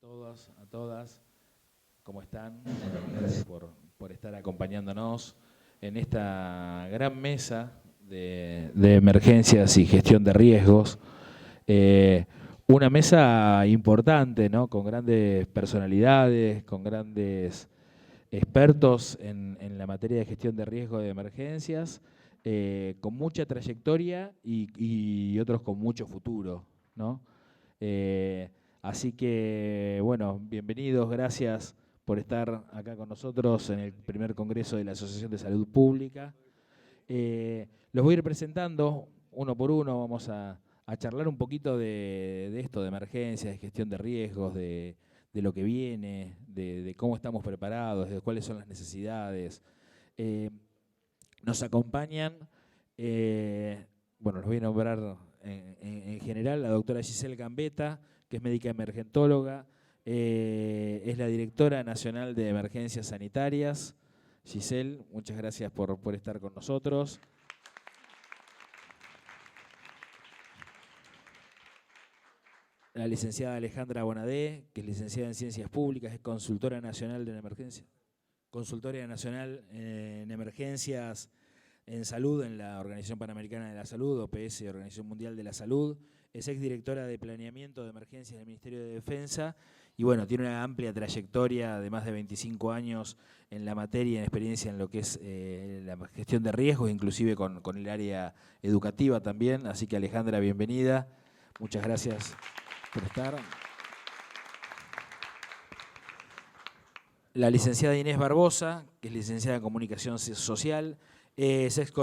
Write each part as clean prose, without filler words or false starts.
todos, a todas, ¿cómo están? Bueno, gracias por estar acompañándonos en esta gran mesa de emergencias y gestión de riesgos. Una mesa importante, ¿no? Con grandes personalidades, con grandes expertos en la materia de gestión de riesgo de emergencias, con mucha trayectoria y otros con mucho futuro, ¿no? Así que, bueno, bienvenidos, gracias por estar acá con nosotros en el primer congreso de la Asociación de Salud Pública. Los voy a ir presentando uno por uno, vamos a charlar un poquito de esto, de emergencias, de gestión de riesgos, de lo que viene, de cómo estamos preparados, de cuáles son las necesidades. Nos acompañan, bueno, los voy a nombrar en general, la doctora Giselle Gambetta, que es médica emergentóloga, es la directora nacional de emergencias sanitarias. Giselle, muchas gracias por estar con nosotros. La licenciada Alejandra Bonadé, que es licenciada en Ciencias Públicas, es consultora nacional de emergencias, consultora nacional en emergencias en salud en la Organización Panamericana de la Salud, OPS, Organización Mundial de la Salud. Es exdirectora de Planeamiento de Emergencias del Ministerio de Defensa y bueno, tiene una amplia trayectoria de más de 25 años en la materia, en experiencia en lo que es la gestión de riesgos, inclusive con el área educativa también. Así que Alejandra, bienvenida. Muchas gracias por estar. La licenciada Inés Barbosa, que es licenciada en Comunicación Social, es ex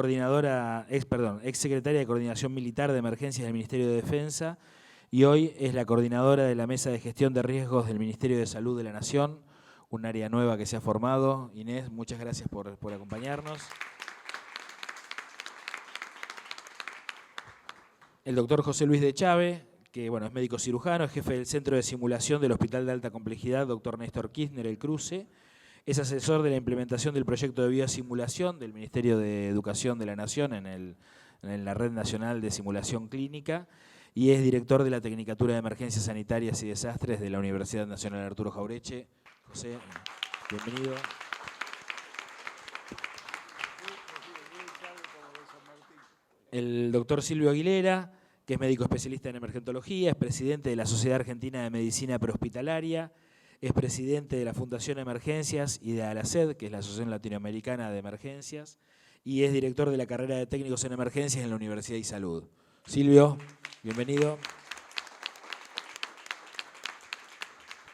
secretaria de Coordinación Militar de Emergencias del Ministerio de Defensa y hoy es la coordinadora de la Mesa de Gestión de Riesgos del Ministerio de Salud de la Nación, un área nueva que se ha formado. Inés, muchas gracias por acompañarnos. El doctor José Luis de Chávez, que bueno, es médico cirujano, es jefe del Centro de Simulación del Hospital de Alta Complejidad, doctor Néstor Kirchner, El Cruce. Es asesor de la implementación del proyecto de biosimulación del Ministerio de Educación de la Nación en la Red Nacional de Simulación Clínica y es director de la Tecnicatura de Emergencias Sanitarias y Desastres de la Universidad Nacional Arturo Jauretche. José, bienvenido. El doctor Silvio Aguilera, que es médico especialista en emergentología, es presidente de la Sociedad Argentina de Medicina Prehospitalaria, es presidente de la Fundación Emergencias y de ALACED, que es la Asociación Latinoamericana de Emergencias, y es director de la carrera de técnicos en emergencias en la Universidad y Salud. Silvio, bienvenido.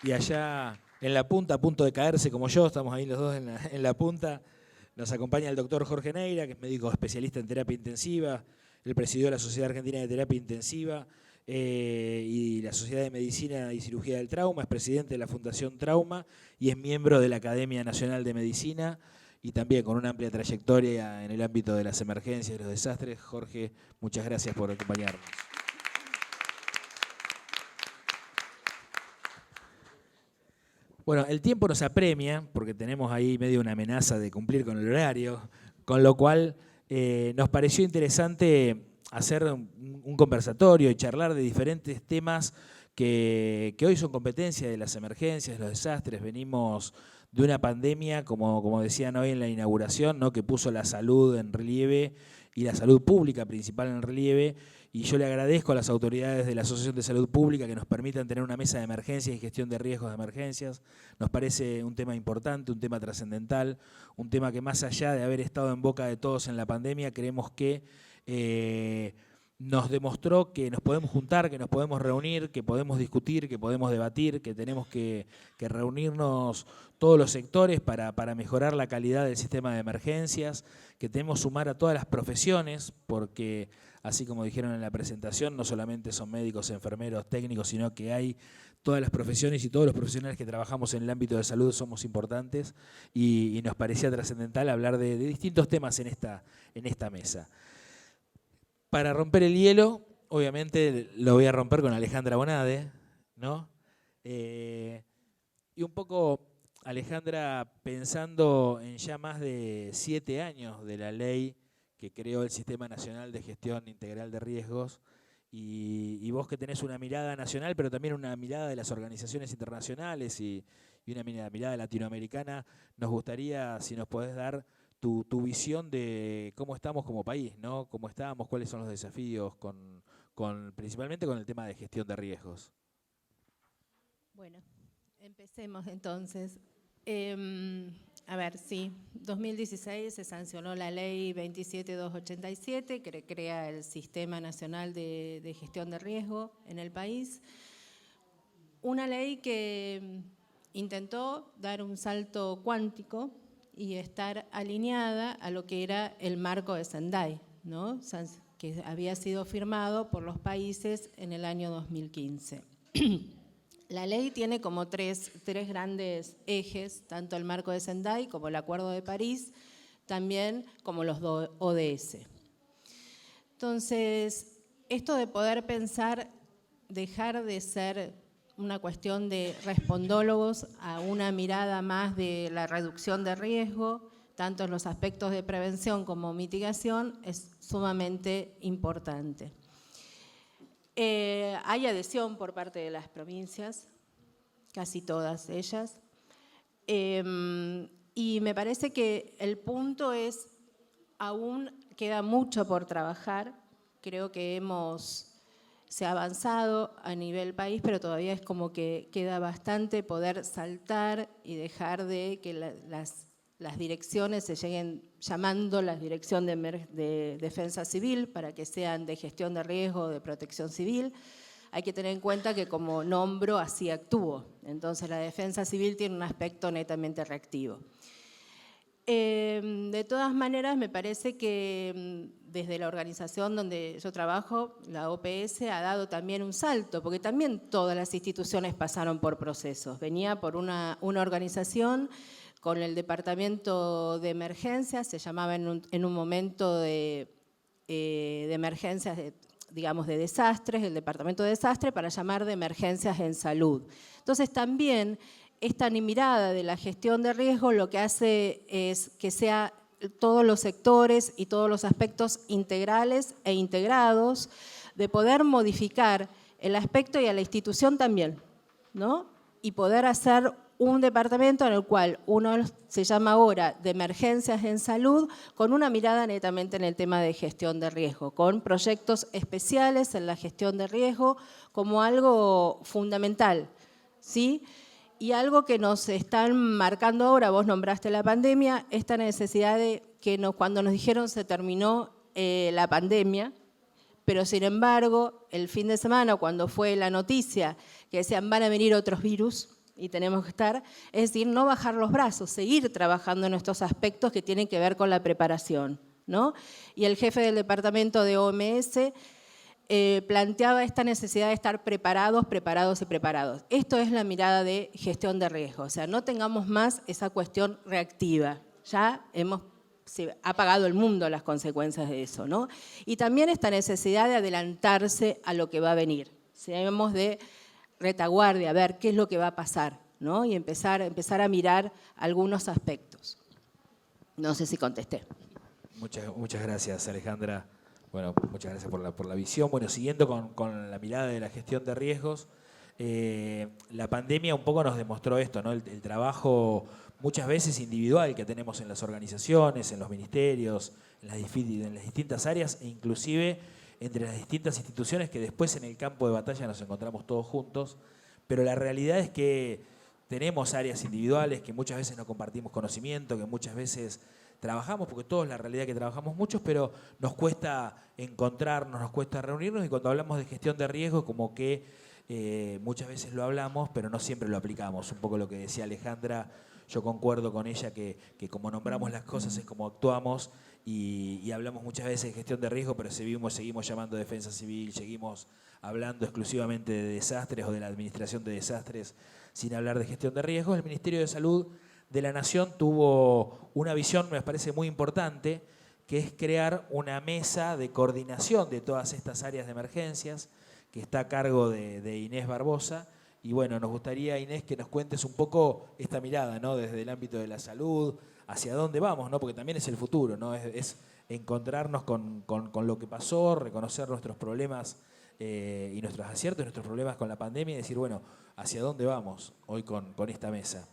Y allá en la punta, a punto de caerse como yo, estamos ahí los dos en la punta, nos acompaña el doctor Jorge Neira, que es médico especialista en terapia intensiva, él presidió la Sociedad Argentina de Terapia Intensiva y la Sociedad de Medicina y Cirugía del Trauma, es presidente de la Fundación Trauma y es miembro de la Academia Nacional de Medicina y también con una amplia trayectoria en el ámbito de las emergencias y los desastres. Jorge, muchas gracias por acompañarnos. Bueno, el tiempo nos apremia, porque tenemos ahí medio una amenaza de cumplir con el horario, con lo cual nos pareció interesante hacer un conversatorio y charlar de diferentes temas que hoy son competencia de las emergencias, de los desastres. Venimos de una pandemia, como decían hoy en la inauguración, ¿no? Que puso la salud en relieve y la salud pública principal en relieve. Y yo le agradezco a las autoridades de la Asociación de Salud Pública que nos permitan tener una mesa de emergencias y gestión de riesgos de emergencias. Nos parece un tema importante, un tema trascendental, un tema que más allá de haber estado en boca de todos en la pandemia, creemos que nos demostró que nos podemos juntar, que nos podemos reunir, que podemos discutir, que podemos debatir, que tenemos que reunirnos todos los sectores para mejorar la calidad del sistema de emergencias, que tenemos que sumar a todas las profesiones, porque así como dijeron en la presentación, no solamente son médicos, enfermeros, técnicos, sino que hay todas las profesiones y todos los profesionales que trabajamos en el ámbito de salud somos importantes y nos parecía trascendental hablar de distintos temas en esta mesa. Para romper el hielo, obviamente lo voy a romper con Alejandra Bonadé, ¿no? Y un poco, Alejandra, pensando en ya más de 7 años de la ley que creó el Sistema Nacional de Gestión Integral de Riesgos y vos que tenés una mirada nacional, pero también una mirada de las organizaciones internacionales y una mirada latinoamericana, nos gustaría si nos podés dar tu visión de cómo estamos como país, ¿no? Cómo estamos, cuáles son los desafíos, principalmente con el tema de gestión de riesgos. Bueno, empecemos entonces. A ver, sí, 2016 se sancionó la ley 27287 que crea el Sistema Nacional de Gestión de Riesgo en el país. Una ley que intentó dar un salto cuántico y estar alineada a lo que era el marco de Sendai, ¿no? Que había sido firmado por los países en el año 2015. La ley tiene como tres grandes ejes, tanto el marco de Sendai como el Acuerdo de París, también como los ODS. Entonces, esto de poder pensar, dejar de ser una cuestión de respondólogos a una mirada más de la reducción de riesgo, tanto en los aspectos de prevención como mitigación, es sumamente importante. Hay adhesión por parte de las provincias, casi todas ellas, y me parece que el punto es, aún queda mucho por trabajar. Creo que se ha avanzado a nivel país, pero todavía es como que queda bastante poder saltar y dejar de que las direcciones se lleguen llamando las direcciones de defensa civil para que sean de gestión de riesgo, de protección civil. Hay que tener en cuenta que como nombro, así actúo. Entonces la defensa civil tiene un aspecto netamente reactivo. De todas maneras, me parece que desde la organización donde yo trabajo, la OPS, ha dado también un salto, porque también todas las instituciones pasaron por procesos. Venía por una organización con el departamento de emergencias, se llamaba en un momento de emergencias, digamos de desastres, el departamento de desastre, para llamar de emergencias en salud. Entonces también esta mirada de la gestión de riesgo lo que hace es que sea todos los sectores y todos los aspectos integrales e integrados, de poder modificar el aspecto y a la institución también, ¿no? Y poder hacer un departamento en el cual uno se llama ahora de emergencias en salud, con una mirada netamente en el tema de gestión de riesgo, con proyectos especiales en la gestión de riesgo como algo fundamental, ¿sí? Y algo que nos están marcando ahora, vos nombraste la pandemia, esta necesidad de que cuando nos dijeron se terminó la pandemia, pero sin embargo, el fin de semana, cuando fue la noticia que decían van a venir otros virus y tenemos que estar, es decir, no bajar los brazos, seguir trabajando en estos aspectos que tienen que ver con la preparación, ¿no? Y el jefe del departamento de OMS planteaba esta necesidad de estar preparados. Esto es la mirada de gestión de riesgo, o sea, no tengamos más esa cuestión reactiva, ya se ha pagado el mundo las consecuencias de eso, ¿no? Y también esta necesidad de adelantarse a lo que va a venir, debemos de retaguardia, a ver qué es lo que va a pasar, ¿no? Y empezar a mirar algunos aspectos. No sé si contesté. Muchas gracias, Alejandra. Bueno, muchas gracias por la visión. Bueno, siguiendo con la mirada de la gestión de riesgos, la pandemia un poco nos demostró esto, ¿no? El trabajo muchas veces individual que tenemos en las organizaciones, en los ministerios, en las distintas áreas e inclusive entre las distintas instituciones que después en el campo de batalla nos encontramos todos juntos, pero la realidad es que tenemos áreas individuales que muchas veces no compartimos conocimiento, que muchas veces trabajamos, porque todos la realidad que trabajamos muchos, pero nos cuesta encontrarnos, nos cuesta reunirnos, y cuando hablamos de gestión de riesgo como que muchas veces lo hablamos, pero no siempre lo aplicamos. Un poco lo que decía Alejandra, yo concuerdo con ella que como nombramos las cosas es como actuamos, y hablamos muchas veces de gestión de riesgo, pero seguimos llamando defensa civil, seguimos hablando exclusivamente de desastres o de la administración de desastres sin hablar de gestión de riesgos. El Ministerio de Salud de la Nación tuvo una visión, me parece muy importante, que es crear una mesa de coordinación de todas estas áreas de emergencias, que está a cargo de Inés Barbosa. Y bueno, nos gustaría, Inés, que nos cuentes un poco esta mirada, ¿no? Desde el ámbito de la salud, hacia dónde vamos, ¿no? Porque también es el futuro, ¿no? Es encontrarnos con lo que pasó, reconocer nuestros problemas y nuestros aciertos, nuestros problemas con la pandemia y decir, bueno, ¿hacia dónde vamos hoy con esta mesa?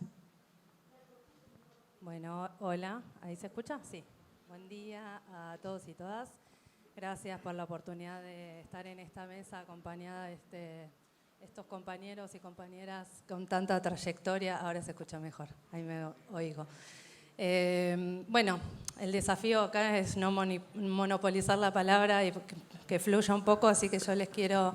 Bueno, hola, ¿ahí se escucha? Sí. Buen día a todos y todas. Gracias por la oportunidad de estar en esta mesa acompañada de estos compañeros y compañeras con tanta trayectoria. Ahora se escucha mejor, ahí me oigo. Bueno, el desafío acá es no monopolizar la palabra y que fluya un poco, así que yo les quiero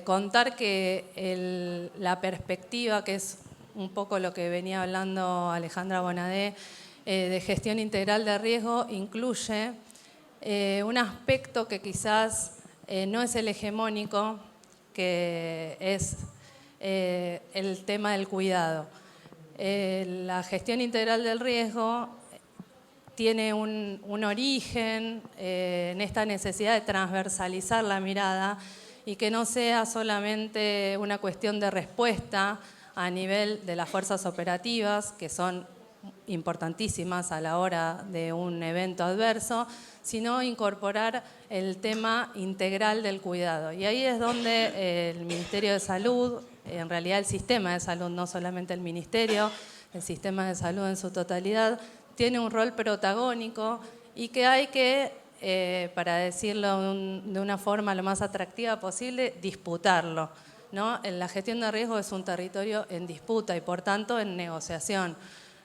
contar que la perspectiva, que es un poco lo que venía hablando Alejandra Bonadé, de gestión integral de riesgo, incluye un aspecto que quizás no es el hegemónico, que es el tema del cuidado. La gestión integral del riesgo tiene un origen en esta necesidad de transversalizar la mirada y que no sea solamente una cuestión de respuesta a nivel de las fuerzas operativas, que son importantísimas a la hora de un evento adverso, sino incorporar el tema integral del cuidado. Y ahí es donde el Ministerio de Salud, en realidad el sistema de salud, no solamente el Ministerio, el sistema de salud en su totalidad, tiene un rol protagónico y que hay que, para decirlo de una forma lo más atractiva posible, disputarlo, ¿no? La gestión de riesgo es un territorio en disputa y por tanto en negociación.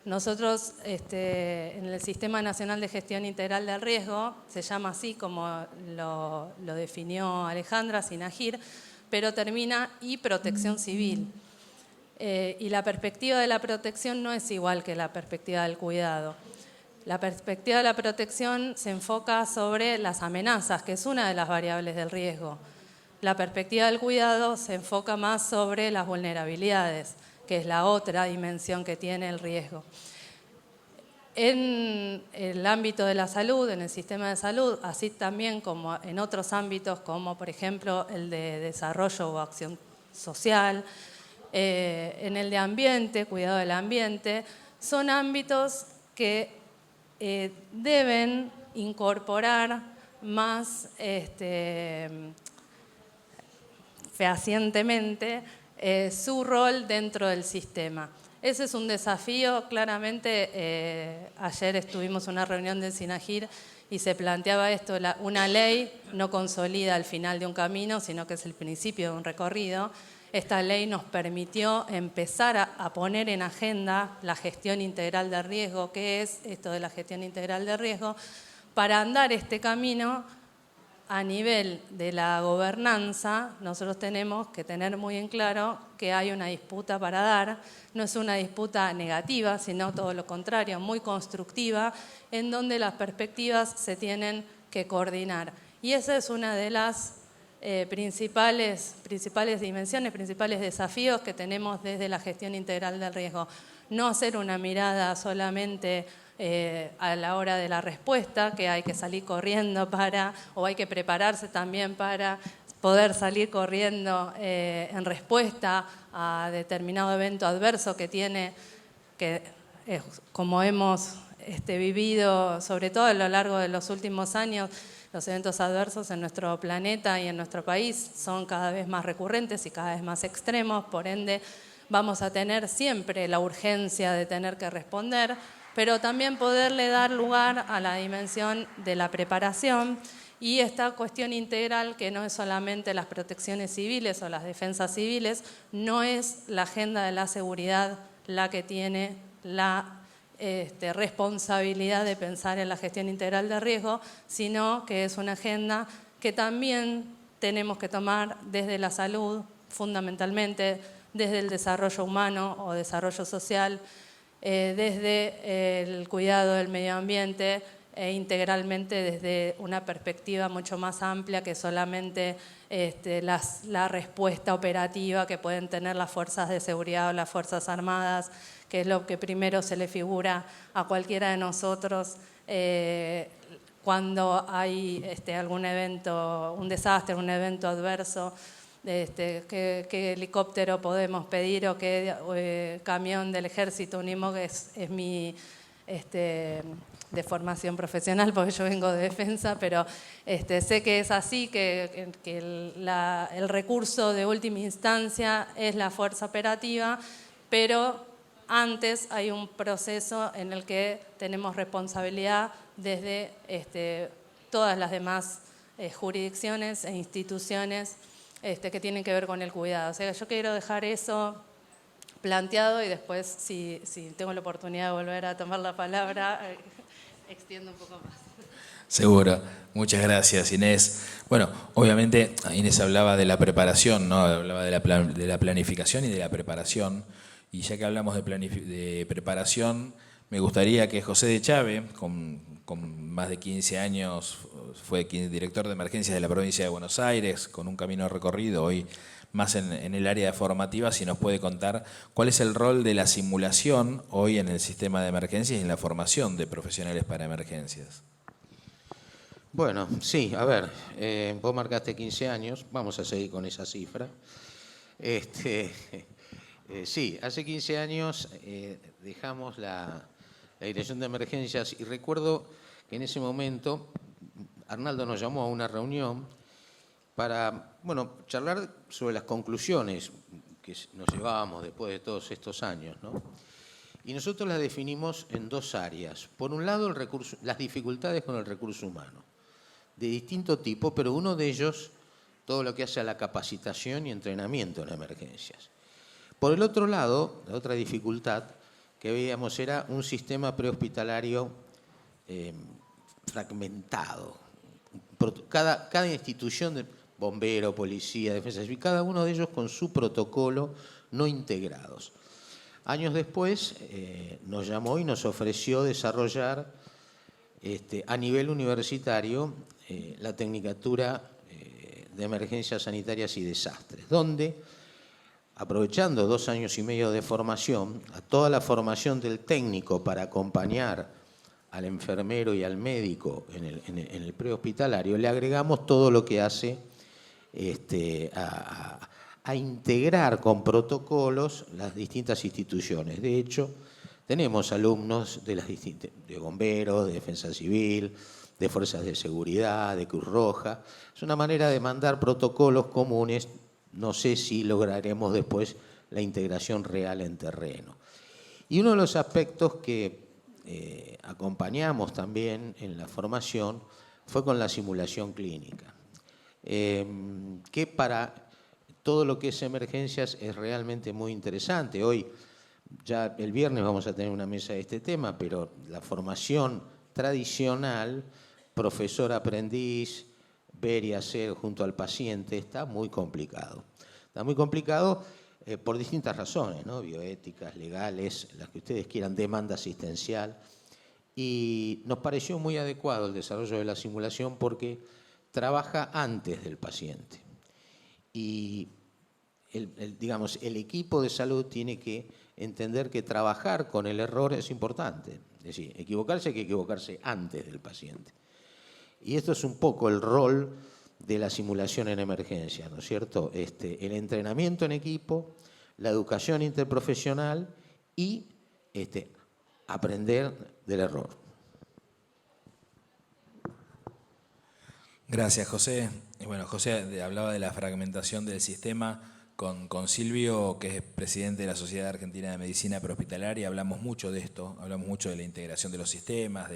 Nosotros en el Sistema Nacional de Gestión Integral del Riesgo, se llama así como lo definió Alejandra, SINAGIR, pero termina y protección civil. Y la perspectiva de la protección no es igual que la perspectiva del cuidado. La perspectiva de la protección se enfoca sobre las amenazas, que es una de las variables del riesgo. La perspectiva del cuidado se enfoca más sobre las vulnerabilidades, que es la otra dimensión que tiene el riesgo. En el ámbito de la salud, en el sistema de salud, así también como en otros ámbitos, como por ejemplo el de desarrollo o acción social, en el de ambiente, cuidado del ambiente, son ámbitos que deben incorporar más fehacientemente su rol dentro del sistema. Ese es un desafío, claramente. Ayer estuvimos en una reunión del SINAGIR y se planteaba esto: una ley no consolida el final de un camino, sino que es el principio de un recorrido. Esta ley nos permitió empezar a poner en agenda la gestión integral de riesgo. ¿Qué es esto de la gestión integral de riesgo? Para andar este camino a nivel de la gobernanza, nosotros tenemos que tener muy en claro que hay una disputa para dar. No es una disputa negativa, sino todo lo contrario, muy constructiva, en donde las perspectivas se tienen que coordinar. Y esa es una de las principales dimensiones, principales desafíos que tenemos desde la gestión integral del riesgo. No hacer una mirada solamente a la hora de la respuesta, que hay que salir corriendo o hay que prepararse también para poder salir corriendo en respuesta a determinado evento adverso como hemos vivido, sobre todo a lo largo de los últimos años. Los eventos adversos en nuestro planeta y en nuestro país son cada vez más recurrentes y cada vez más extremos, por ende vamos a tener siempre la urgencia de tener que responder, pero también poderle dar lugar a la dimensión de la preparación y esta cuestión integral, que no es solamente las protecciones civiles o las defensas civiles, no es la agenda de la seguridad la que tiene la responsabilidad de pensar en la gestión integral de riesgo, sino que es una agenda que también tenemos que tomar desde la salud, fundamentalmente desde el desarrollo humano o desarrollo social, desde el cuidado del medio ambiente e integralmente desde una perspectiva mucho más amplia que solamente la respuesta operativa que pueden tener las fuerzas de seguridad o las Fuerzas Armadas, que es lo que primero se le figura a cualquiera de nosotros cuando hay algún evento, un desastre, un evento adverso. ¿Qué helicóptero podemos pedir o qué camión del ejército unimos? Es mi de formación profesional, porque yo vengo de defensa, pero sé que es así, que el recurso de última instancia es la fuerza operativa, pero antes hay un proceso en el que tenemos responsabilidad desde todas las demás jurisdicciones e instituciones que tienen que ver con el cuidado. O sea, yo quiero dejar eso planteado y después, si tengo la oportunidad de volver a tomar la palabra, extiendo un poco más. Seguro. Muchas gracias, Inés. Bueno, obviamente Inés hablaba de la preparación, ¿no? Hablaba de la planificación y de la preparación. Y ya que hablamos de preparación, me gustaría que José de Chávez, con más de 15 años, fue director de emergencias de la provincia de Buenos Aires, con un camino recorrido, hoy más en el área formativa, si nos puede contar cuál es el rol de la simulación hoy en el sistema de emergencias y en la formación de profesionales para emergencias. Bueno, sí, a ver, vos marcaste 15 años, vamos a seguir con esa cifra. Sí, hace 15 años dejamos la dirección de emergencias y recuerdo que en ese momento Arnaldo nos llamó a una reunión para, bueno, charlar sobre las conclusiones que nos llevábamos después de todos estos años, ¿no? Y nosotros las definimos en dos áreas. Por un lado, las dificultades con el recurso humano, de distinto tipo, pero uno de ellos, todo lo que hace a la capacitación y entrenamiento en emergencias. Por el otro lado, la otra dificultad que veíamos era un sistema prehospitalario fragmentado. Cada institución, de bombero, policía, defensa civil, cada uno de ellos con su protocolo, no integrados. Años después nos llamó y nos ofreció desarrollar a nivel universitario la Tecnicatura de Emergencias Sanitarias y Desastres, donde, aprovechando 2 años y medio de formación, a toda la formación del técnico para acompañar al enfermero y al médico en el prehospitalario, le agregamos todo lo que hace a integrar con protocolos las distintas instituciones. De hecho, tenemos alumnos de bomberos, de defensa civil, de fuerzas de seguridad, de Cruz Roja. Es una manera de mandar protocolos comunes. No sé si lograremos después la integración real en terreno. Y uno de los aspectos que acompañamos también en la formación fue con la simulación clínica, que para todo lo que es emergencias es realmente muy interesante. Hoy, ya el viernes vamos a tener una mesa de este tema, pero la formación tradicional, profesor-aprendiz, ver y hacer junto al paciente, está muy complicado. Está muy complicado por distintas razones, ¿no? Bioéticas, legales, las que ustedes quieran, demanda asistencial. Y nos pareció muy adecuado el desarrollo de la simulación porque trabaja antes del paciente. Y digamos, el equipo de salud tiene que entender que trabajar con el error es importante. Es decir, equivocarse hay que equivocarse antes del paciente. Y esto es un poco el rol de la simulación en emergencia, ¿no es cierto? El entrenamiento en equipo, la educación interprofesional y aprender del error. Gracias, José. Bueno, José hablaba de la fragmentación del sistema. Con Silvio, que es presidente de la Sociedad Argentina de Medicina Prehospitalaria, hablamos mucho de esto, hablamos mucho de la integración de los sistemas,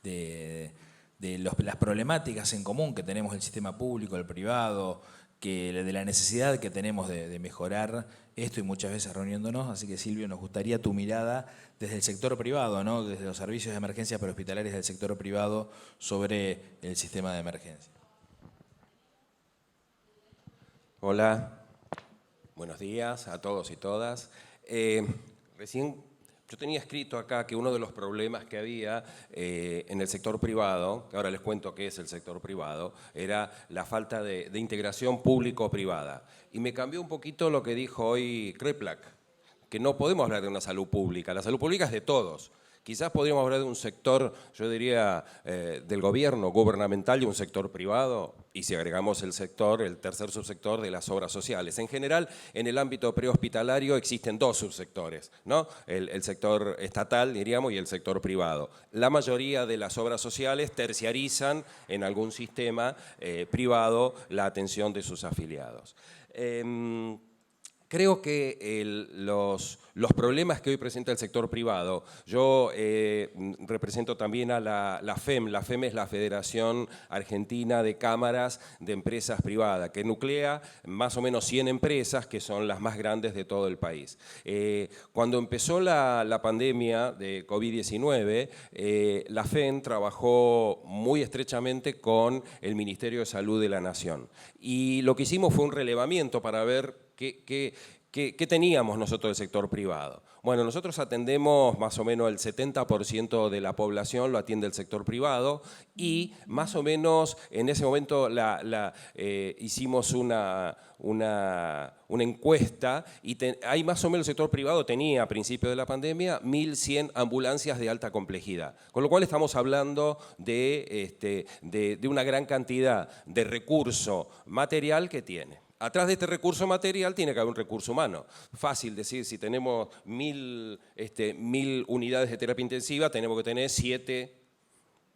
de las problemáticas en común que tenemos el sistema público, el privado, de la necesidad que tenemos de mejorar esto y muchas veces reuniéndonos. Así que, Silvio, nos gustaría tu mirada desde el sector privado, ¿no? Desde los servicios de emergencias prehospitalarias del sector privado sobre el sistema de emergencia. Hola. Buenos días a todos y todas. Recién yo tenía escrito acá que uno de los problemas que había en el sector privado, que ahora les cuento qué es el sector privado, era la falta de integración público-privada. Y me cambió un poquito lo que dijo hoy Kreplak, que no podemos hablar de una salud pública. La salud pública es de todos. Quizás podríamos hablar de un sector, yo diría, del gobierno gubernamental y un sector privado, y si agregamos el tercer subsector de las obras sociales. En general, en el ámbito prehospitalario existen dos subsectores, ¿no? El sector estatal, diríamos, y el sector privado. La mayoría de las obras sociales terciarizan en algún sistema privado la atención de sus afiliados. Creo que los problemas que hoy presenta el sector privado, yo represento también a la FEM. La FEM es la Federación Argentina de Cámaras de Empresas Privadas, que nuclea más o menos 100 empresas que son las más grandes de todo el país. Cuando empezó la pandemia de COVID-19, la FEM trabajó muy estrechamente con el Ministerio de Salud de la Nación. Y lo que hicimos fue un relevamiento para ver ¿qué teníamos nosotros del sector privado? Bueno, nosotros atendemos más o menos el 70% de la población, lo atiende el sector privado, y más o menos en ese momento hicimos una encuesta, y hay más o menos el sector privado tenía a principios de la pandemia 1.100 ambulancias de alta complejidad, con lo cual estamos hablando de una gran cantidad de recurso material que tiene. Atrás de este recurso material tiene que haber un recurso humano. Fácil decir, si tenemos 1.000 unidades de terapia intensiva, tenemos que tener 7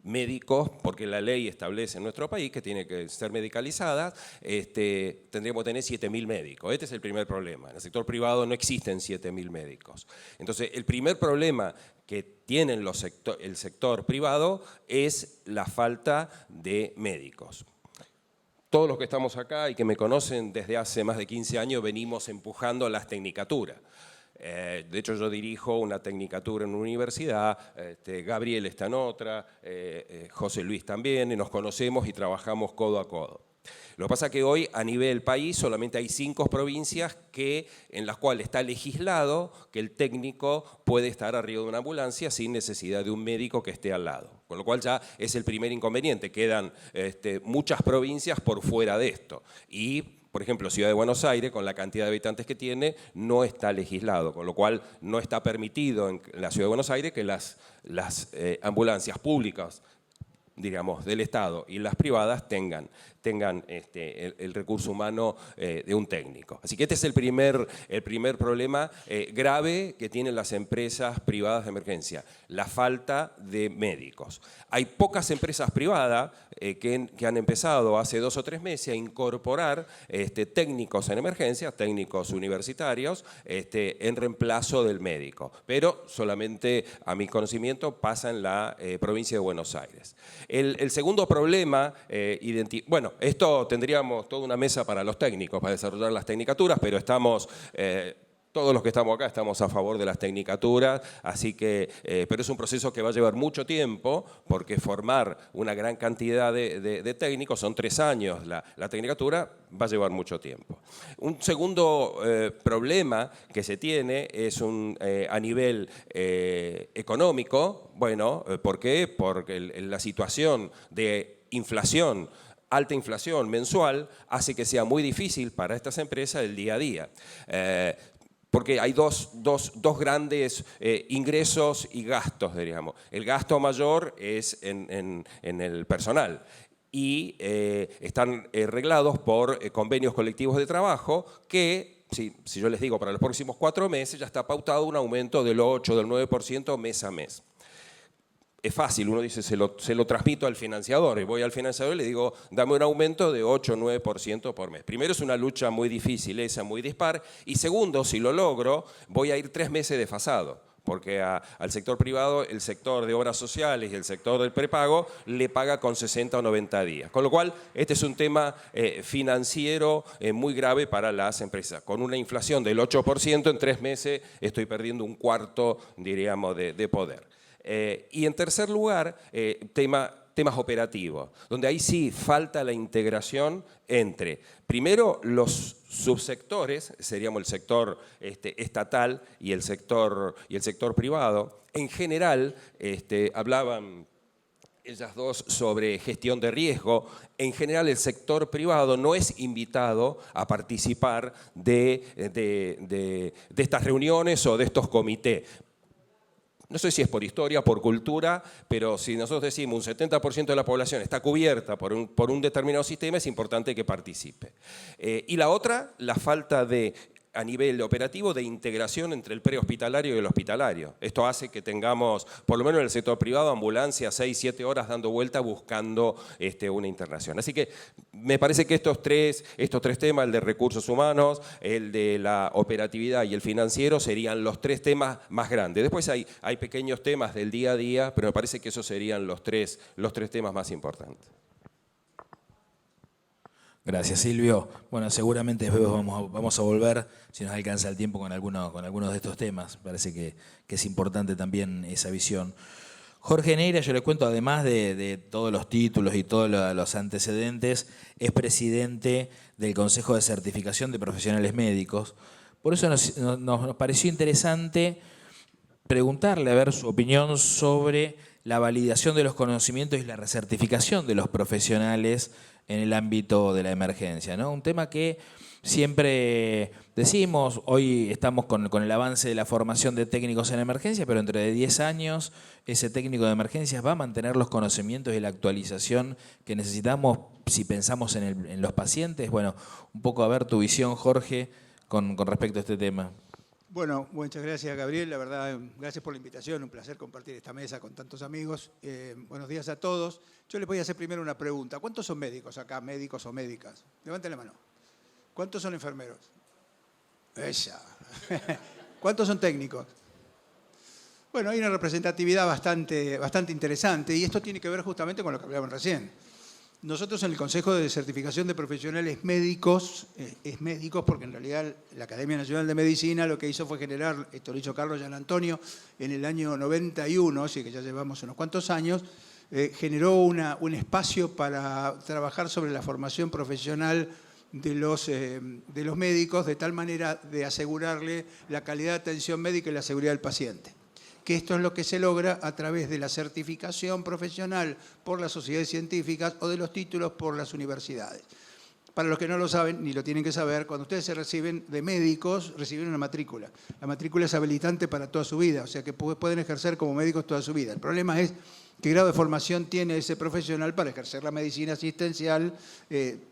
médicos, porque la ley establece en nuestro país que tiene que ser medicalizadas, tendríamos que tener 7.000 médicos. Este es el primer problema. En el sector privado no existen 7.000 médicos. Entonces, el primer problema que tiene el sector privado es la falta de médicos. Todos los que estamos acá y que me conocen desde hace más de 15 años venimos empujando las tecnicaturas. De hecho, yo dirijo una tecnicatura en una universidad, Gabriel está en otra, José Luis también, y nos conocemos y trabajamos codo a codo. Lo que pasa es que hoy a nivel país solamente hay 5 provincias en las cuales está legislado que el técnico puede estar arriba de una ambulancia sin necesidad de un médico que esté al lado. Con lo cual ya es el primer inconveniente, quedan muchas provincias por fuera de esto. Y, por ejemplo, Ciudad de Buenos Aires, con la cantidad de habitantes que tiene, no está legislado, con lo cual no está permitido en la Ciudad de Buenos Aires que las ambulancias públicas, digamos, del Estado y las privadas tengan el recurso humano de un técnico. Así que este es el primer problema grave que tienen las empresas privadas de emergencia, la falta de médicos. Hay pocas empresas privadas que han empezado hace 2 o 3 meses a incorporar técnicos en emergencia, técnicos universitarios, en reemplazo del médico, pero solamente, a mi conocimiento, pasa en la provincia de Buenos Aires. El segundo problema, bueno, esto tendríamos toda una mesa para los técnicos, para desarrollar las tecnicaturas, pero estamos, todos los que estamos acá estamos a favor de las tecnicaturas, así que, pero es un proceso que va a llevar mucho tiempo, porque formar una gran cantidad de técnicos, son 3 años la tecnicatura, va a llevar mucho tiempo. Un segundo problema que se tiene es a nivel económico. Bueno, ¿por qué? Porque la situación de inflación, alta inflación mensual, hace que sea muy difícil para estas empresas el día a día. Porque hay dos grandes ingresos y gastos, diríamos. El gasto mayor es en el personal y están reglados por convenios colectivos de trabajo que, si yo les digo, para los próximos 4 meses ya está pautado un aumento del 8, del 9% mes a mes. Es fácil, uno dice, se lo transmito al financiador, y voy al financiador y le digo, dame un aumento de 8 o 9% por mes. Primero, es una lucha muy difícil, muy dispar, y segundo, si lo logro, voy a ir 3 meses desfasado, porque al sector privado, el sector de obras sociales y el sector del prepago le paga con 60 o 90 días. Con lo cual, este es un tema financiero muy grave para las empresas. Con una inflación del 8%, en 3 meses estoy perdiendo un cuarto, diríamos, de poder. Y en tercer lugar, temas operativos, donde ahí sí falta la integración entre, primero, los subsectores, seríamos el sector estatal y el sector privado. En general, hablaban ellas dos sobre gestión de riesgo. En general, el sector privado no es invitado a participar de estas reuniones o de estos comités. no sé si es por historia, por cultura, pero si nosotros decimos un 70% de la población está cubierta por un determinado sistema, es importante que participe. Y la otra, la falta de, a nivel operativo, de integración entre el prehospitalario y el hospitalario. Esto hace que tengamos, por lo menos en el sector privado, ambulancias 6, 7 horas dando vuelta buscando una internación. Así que me parece que estos tres temas, el de recursos humanos, el de la operatividad y el financiero, serían los 3 temas más grandes. Después hay pequeños temas del día a día, pero me parece que esos serían los tres temas más importantes. Gracias, Silvio. Bueno, seguramente después vamos a volver, si nos alcanza el tiempo, con algunos de estos temas. Parece que es importante también esa visión. Jorge Neira, yo le cuento, además de todos los títulos y todos los antecedentes, es presidente del Consejo de Certificación de Profesionales Médicos. Por eso nos pareció interesante preguntarle, a ver su opinión sobre la validación de los conocimientos y la recertificación de los profesionales en el ámbito de la emergencia, ¿no? Un tema que siempre decimos, hoy estamos con el avance de la formación de técnicos en emergencia, pero dentro de 10 años ese técnico de emergencias va a mantener los conocimientos y la actualización que necesitamos si pensamos en los pacientes. Bueno, un poco a ver tu visión, Jorge, con respecto a este tema. Bueno, muchas gracias, Gabriel. La verdad, gracias por la invitación. Un placer compartir esta mesa con tantos amigos. Buenos días a todos. Yo les voy a hacer primero una pregunta. ¿Cuántos son médicos acá, médicos o médicas? Levanten la mano. ¿Cuántos son enfermeros? Ella. ¿Cuántos son técnicos? Bueno, hay una representatividad bastante interesante y esto tiene que ver justamente con lo que hablaban recién. Nosotros en el Consejo de Certificación de Profesionales Médicos, es médicos porque en realidad la Academia Nacional de Medicina lo que hizo fue generar, esto lo hizo Carlos Gian Antonio en el año 91, así que ya llevamos unos cuantos años, generó un espacio para trabajar sobre la formación profesional de los médicos, de tal manera de asegurarle la calidad de atención médica y la seguridad del paciente. Que esto es lo que se logra a través de la certificación profesional por las sociedades científicas o de los títulos por las universidades. Para los que no lo saben, ni lo tienen que saber, cuando ustedes se reciben de médicos, reciben una matrícula. La matrícula es habilitante para toda su vida, o sea que pueden ejercer como médicos toda su vida. El problema es qué grado de formación tiene ese profesional para ejercer la medicina asistencial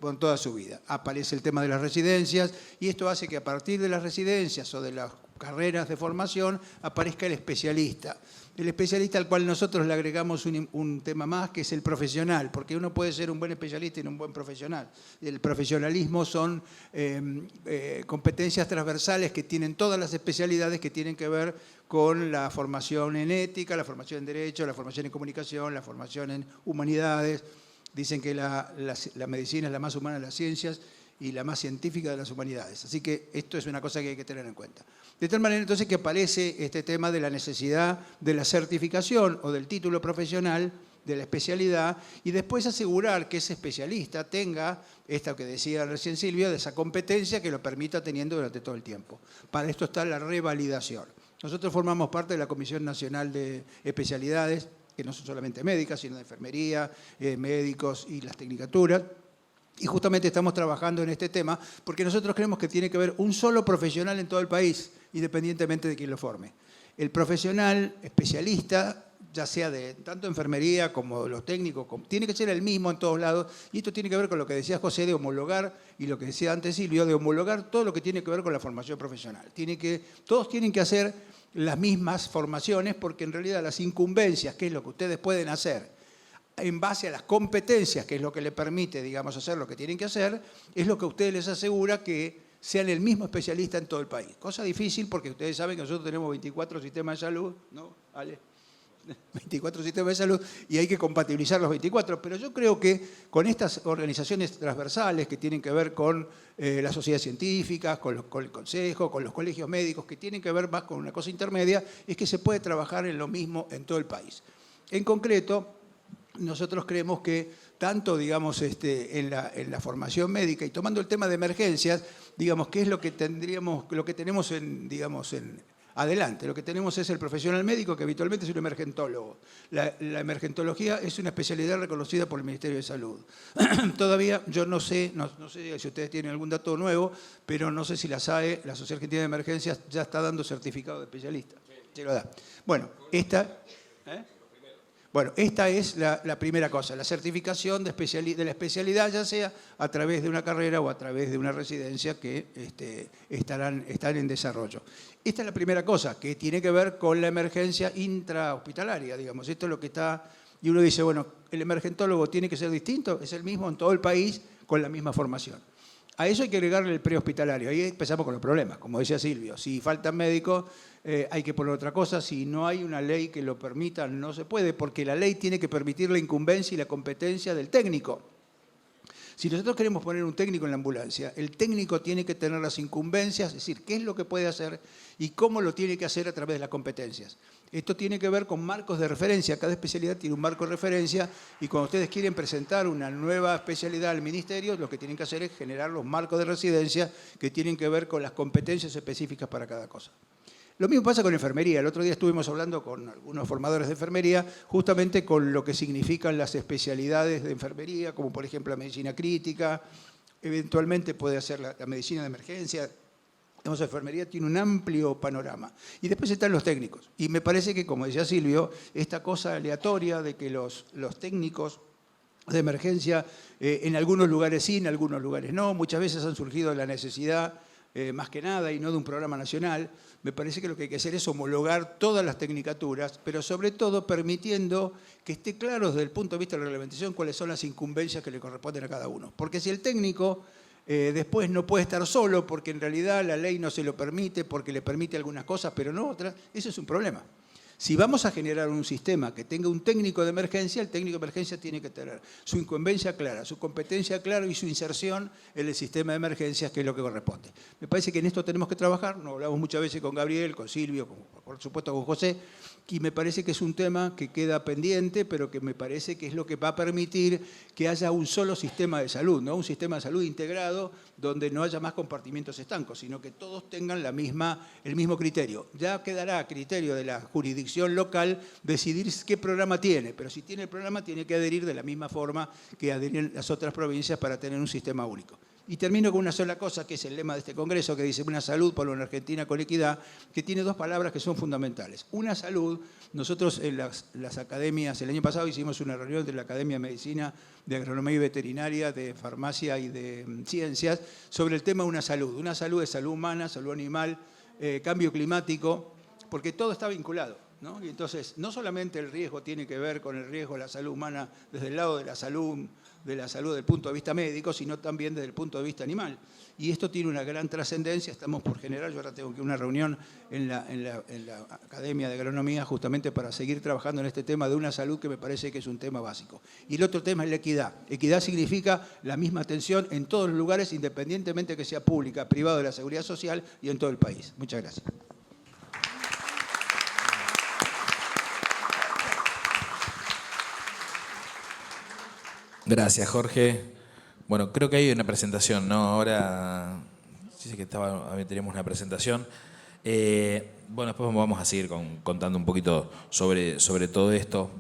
con toda su vida. Aparece el tema de las residencias y esto hace que a partir de las residencias o de las carreras de formación aparezca el especialista. El especialista al cual nosotros le agregamos un tema más, que es el profesional, porque uno puede ser un buen especialista y no un buen profesional. El profesionalismo son competencias transversales que tienen todas las especialidades que tienen que ver con la formación en ética, la formación en derecho, la formación en comunicación, la formación en humanidades. Dicen que la medicina es la más humana de las ciencias y la más científica de las humanidades. Así que esto es una cosa que hay que tener en cuenta. De tal manera entonces que aparece este tema de la necesidad de la certificación o del título profesional, de la especialidad, y después asegurar que ese especialista tenga, esta que decía recién Silvia, de esa competencia que lo permita teniendo durante todo el tiempo. Para esto está la revalidación. Nosotros formamos parte de la Comisión Nacional de Especialidades, que no son solamente médicas, sino de enfermería, médicos y las tecnicaturas. Y justamente estamos trabajando en este tema porque nosotros creemos que tiene que haber un solo profesional en todo el país, independientemente de quién lo forme. El profesional especialista, ya sea de tanto enfermería como los técnicos, tiene que ser el mismo en todos lados. Y esto tiene que ver con lo que decía José de homologar, y lo que decía antes Silvio, de homologar todo lo que tiene que ver con la formación profesional. Todos tienen que hacer las mismas formaciones porque en realidad las incumbencias, que es lo que ustedes pueden hacer, en base a las competencias, que es lo que le permite, digamos, hacer lo que tienen que hacer, es lo que a ustedes les asegura que sean el mismo especialista en todo el país. Cosa difícil porque ustedes saben que nosotros tenemos 24 sistemas de salud, ¿no, Ale? 24 sistemas de salud y hay que compatibilizar los 24, pero yo creo que con estas organizaciones transversales que tienen que ver con las sociedades científicas, con el consejo, con los colegios médicos, que tienen que ver más con una cosa intermedia, es que se puede trabajar en lo mismo en todo el país. En concreto, nosotros creemos que tanto, digamos, en la formación médica y tomando el tema de emergencias, digamos, ¿qué es lo que tenemos en adelante? Lo que tenemos es el profesional médico, que habitualmente es un emergentólogo. La emergentología es una especialidad reconocida por el Ministerio de Salud. Todavía yo no sé si ustedes tienen algún dato nuevo, pero no sé si la SAE, la Sociedad Argentina de Emergencias, ya está dando certificado de especialista. Se lo da. Bueno, esta es la primera cosa, la certificación de la especialidad, ya sea a través de una carrera o a través de una residencia que están en desarrollo. Esta es la primera cosa, que tiene que ver con la emergencia intrahospitalaria, digamos. Esto es lo que está... Y uno dice, bueno, ¿el emergentólogo tiene que ser distinto? Es el mismo en todo el país, con la misma formación. A eso hay que agregarle el prehospitalario. Ahí empezamos con los problemas, como decía Silvio. Si faltan médicos, hay que poner otra cosa. Si no hay una ley que lo permita, no se puede, porque la ley tiene que permitir la incumbencia y la competencia del técnico. Si nosotros queremos poner un técnico en la ambulancia, el técnico tiene que tener las incumbencias, es decir, qué es lo que puede hacer y cómo lo tiene que hacer a través de las competencias. Esto tiene que ver con marcos de referencia. Cada especialidad tiene un marco de referencia y cuando ustedes quieren presentar una nueva especialidad al ministerio, lo que tienen que hacer es generar los marcos de residencia que tienen que ver con las competencias específicas para cada cosa. Lo mismo pasa con enfermería. El otro día estuvimos hablando con algunos formadores de enfermería justamente con lo que significan las especialidades de enfermería, como por ejemplo la medicina crítica, eventualmente puede ser la medicina de emergencia. La enfermería tiene un amplio panorama. Y después están los técnicos. Y me parece que, como decía Silvio, esta cosa aleatoria de que los técnicos de emergencia en algunos lugares sí, en algunos lugares no, muchas veces han surgido de la necesidad más que nada y no de un programa nacional. Me parece que lo que hay que hacer es homologar todas las tecnicaturas, pero sobre todo permitiendo que esté claro desde el punto de vista de la reglamentación cuáles son las incumbencias que le corresponden a cada uno. Porque si el técnico después no puede estar solo porque en realidad la ley no se lo permite, porque le permite algunas cosas pero no otras, eso es un problema. Si vamos a generar un sistema que tenga un técnico de emergencia, el técnico de emergencia tiene que tener su incumbencia clara, su competencia clara y su inserción en el sistema de emergencias, que es lo que corresponde. Me parece que en esto tenemos que trabajar, nos hablamos muchas veces con Gabriel, con Silvio, por supuesto con José, y me parece que es un tema que queda pendiente, pero que me parece que es lo que va a permitir que haya un solo sistema de salud, ¿no? Un sistema de salud integrado donde no haya más compartimientos estancos, sino que todos tengan el mismo criterio. Ya quedará a criterio de la jurisdicción local decidir qué programa tiene, pero si tiene el programa tiene que adherir de la misma forma que adhieren las otras provincias para tener un sistema único. Y termino con una sola cosa, que es el lema de este congreso, que dice una salud por una Argentina con equidad, que tiene dos palabras que son fundamentales. Una salud, nosotros en las academias, el año pasado hicimos una reunión de la Academia de Medicina, de Agronomía y Veterinaria, de Farmacia y de Ciencias, sobre el tema de una salud. Una salud es salud humana, salud animal, cambio climático, porque todo está vinculado, ¿no? Y entonces, no solamente el riesgo tiene que ver con el riesgo de la salud humana desde el lado de la salud desde el punto de vista médico, sino también desde el punto de vista animal. Y esto tiene una gran trascendencia, estamos por generar, yo ahora tengo que una reunión en la Academia de Agronomía justamente para seguir trabajando en este tema de una salud que me parece que es un tema básico. Y el otro tema es la equidad. Equidad significa la misma atención en todos los lugares, independientemente que sea pública, privada de la seguridad social y en todo el país. Muchas gracias. Gracias, Jorge. Bueno, creo que hay una presentación, ¿no? Ahora sí que teníamos una presentación. Bueno, después vamos a seguir contando un poquito sobre todo esto.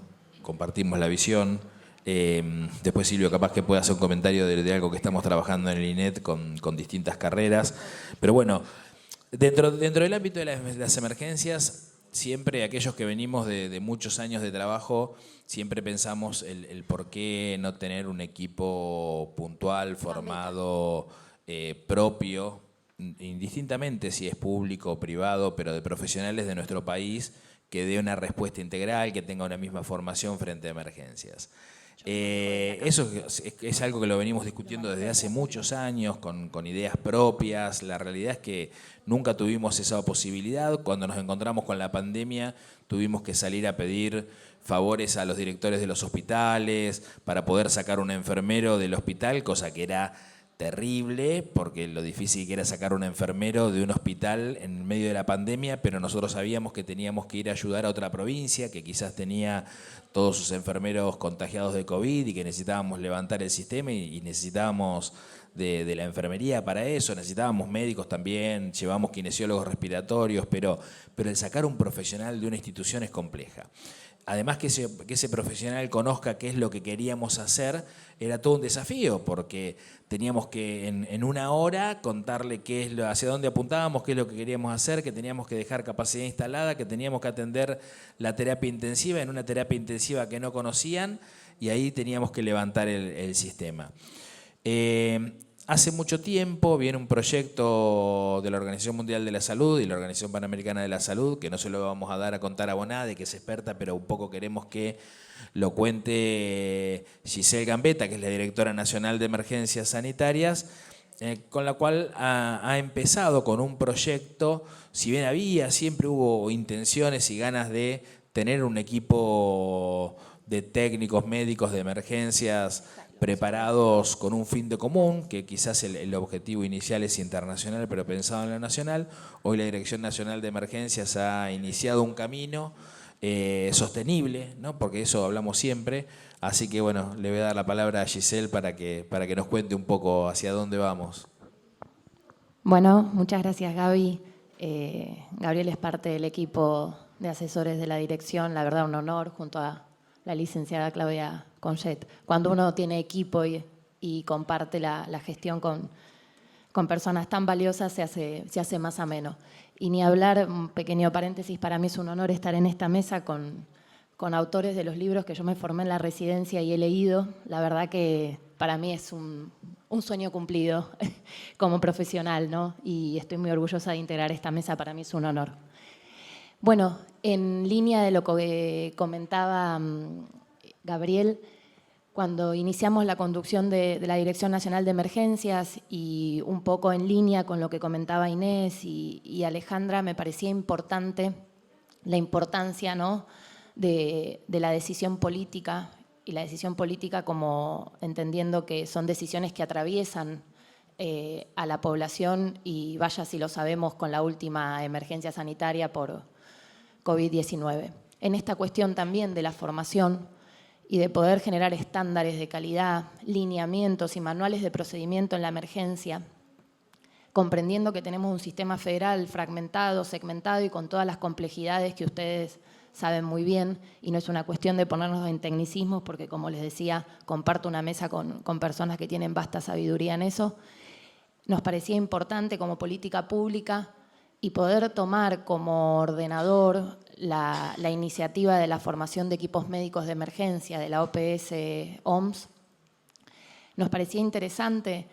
Compartimos la visión. Después Silvio capaz que pueda hacer un comentario de algo que estamos trabajando en el INET con distintas carreras. Pero bueno, dentro del ámbito de las emergencias, siempre aquellos que venimos de muchos años de trabajo, siempre pensamos el por qué no tener un equipo puntual, formado, propio, indistintamente si es público o privado, pero de profesionales de nuestro país, que dé una respuesta integral, que tenga una misma formación frente a emergencias. Eso es algo que lo venimos discutiendo desde hace muchos años, con ideas propias. La realidad es que nunca tuvimos esa posibilidad. Cuando nos encontramos con la pandemia, tuvimos que salir a pedir favores a los directores de los hospitales para poder sacar un enfermero del hospital, cosa que era terrible, porque lo difícil que era sacar un enfermero de un hospital en medio de la pandemia, pero nosotros sabíamos que teníamos que ir a ayudar a otra provincia que quizás tenía todos sus enfermeros contagiados de COVID y que necesitábamos levantar el sistema y necesitábamos de la enfermería para eso, necesitábamos médicos también, llevamos kinesiólogos respiratorios, pero el sacar un profesional de una institución es compleja. además que ese profesional conozca qué es lo que queríamos hacer, era todo un desafío, porque teníamos que en una hora contarle hacia dónde apuntábamos, qué es lo que queríamos hacer, que teníamos que dejar capacidad instalada, que teníamos que atender la terapia intensiva en una terapia intensiva que no conocían, y ahí teníamos que levantar el sistema. Hace mucho tiempo viene un proyecto de la Organización Mundial de la Salud y la Organización Panamericana de la Salud, que no se lo vamos a dar a contar a Bonade, que es experta, pero un poco queremos que lo cuente Giselle Gambetta, que es la Directora Nacional de Emergencias Sanitarias, con la cual ha empezado con un proyecto, si bien siempre hubo intenciones y ganas de tener un equipo de técnicos médicos de emergencias preparados con un fin de común, que quizás el objetivo inicial es internacional, pero pensado en lo nacional. Hoy la Dirección Nacional de Emergencias ha iniciado un camino sostenible, ¿no? Porque eso hablamos siempre. Así que bueno, le voy a dar la palabra a Giselle para que nos cuente un poco hacia dónde vamos. Bueno, muchas gracias, Gaby. Gabriel es parte del equipo de asesores de la dirección, la verdad un honor, junto a la licenciada Claudia Conjet. Cuando uno tiene equipo y comparte la gestión con personas tan valiosas, se hace más ameno. Y ni hablar, un pequeño paréntesis, para mí es un honor estar en esta mesa con autores de los libros que yo me formé en la residencia y he leído. La verdad que para mí es un sueño cumplido como profesional, ¿no? Y estoy muy orgullosa de integrar esta mesa, para mí es un honor. Bueno, en línea de lo que comentaba Gabriel, cuando iniciamos la conducción de la Dirección Nacional de Emergencias y un poco en línea con lo que comentaba Inés y Alejandra, me parecía importante la importancia, ¿no?, de la decisión política, y la decisión política como entendiendo que son decisiones que atraviesan a la población, y vaya si lo sabemos con la última emergencia sanitaria por COVID-19. En esta cuestión también de la formación y de poder generar estándares de calidad, lineamientos y manuales de procedimiento en la emergencia, comprendiendo que tenemos un sistema federal fragmentado, segmentado y con todas las complejidades que ustedes saben muy bien, y no es una cuestión de ponernos en tecnicismos, porque como les decía, comparto una mesa con personas que tienen vasta sabiduría en eso. Nos parecía importante como política pública y poder tomar como ordenador la iniciativa de la formación de equipos médicos de emergencia de la OPS-OMS. Nos parecía interesante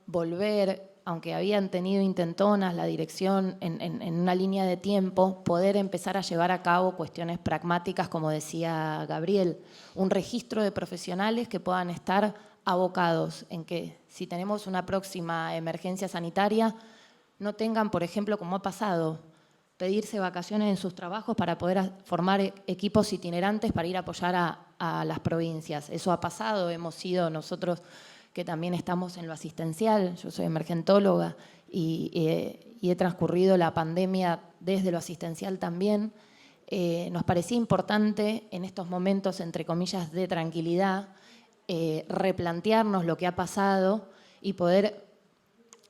volver, aunque habían tenido intentonas la dirección en una línea de tiempo, poder empezar a llevar a cabo cuestiones pragmáticas, como decía Gabriel, un registro de profesionales que puedan estar abocados en que si tenemos una próxima emergencia sanitaria, no tengan, por ejemplo, como ha pasado, pedirse vacaciones en sus trabajos para poder formar equipos itinerantes para ir a apoyar a las provincias. Eso ha pasado, hemos sido nosotros que también estamos en lo asistencial, yo soy emergentóloga y he transcurrido la pandemia desde lo asistencial también. Nos parecía importante en estos momentos, entre comillas, de tranquilidad, replantearnos lo que ha pasado y poder,